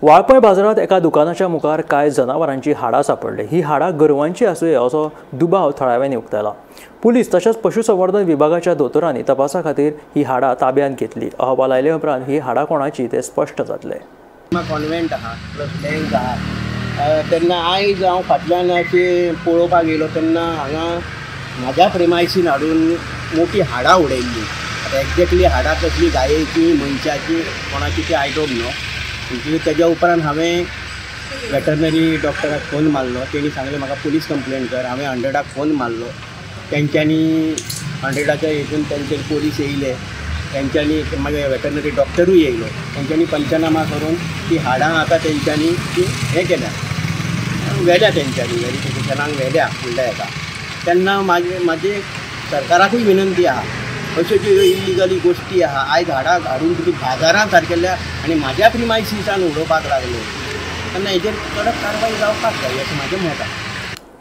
वाळपय बाजारात एका दुकानाच्या मुखार कांय जनावरांची हाडां सापडली। ही हाडां गोरवांची आसूये असो दुबाव थळाव्यांनी उक्तायला। पुलीस तशेंच पशुसंवर्धन विभागाच्या दोतोरांनी तपासा खातीर ही हाडां ताब्यांत घेतली। अहवाल आयले उपरांत ही हाडां कोणाची ते स्पश्ट जातले। कॉन्वेंट आहा प्लस बँक आहा तेन्ना आयज हांव फाटल्यान अशें पळोवपाक गेलो तेन्ना हांगा म्हाज्या प्रेमायसीन हाडून मोठी हाडां उडयल्ली। एक्झॅक्टली हाडां कसली गायेची मनशाची कोणाची ती आय डोंट नो। तेज्या उपरांत हांवें वेटरनरी डॉक्टराक फोन मारलो। तेणी सांगलें म्हाका पुलीस कंप्लेंट कर। हांवें 100 फोन मारलो। तेंच्यांनी 100 हितून तेंचे पुलीस येयले। तेंच्यांनी मागीर वेटरनरी डॉक्टरूय येयलो। तेंच्यांनी पंचनामा करून ती हाडां आतां तेंच्यांनी ती हें केल्या व्हेल्या तेंच्यांनी व्हेरिफिकेशनाक व्हेल्या फुडल्या हेका। तेन्ना म्हाजी सरकाराकूय विनंती आहा अश्यो ज्यो इलिगली गोश्टी आहा आयज हाडां हाडून तुमी बाजारांत सारकेल्या आनी म्हाज्या प्रिमायसीसान उडोवपाक लागले तेन्ना हेजेर कडक कारवाई जावपाक जाय अशें म्हाजें मत आसा।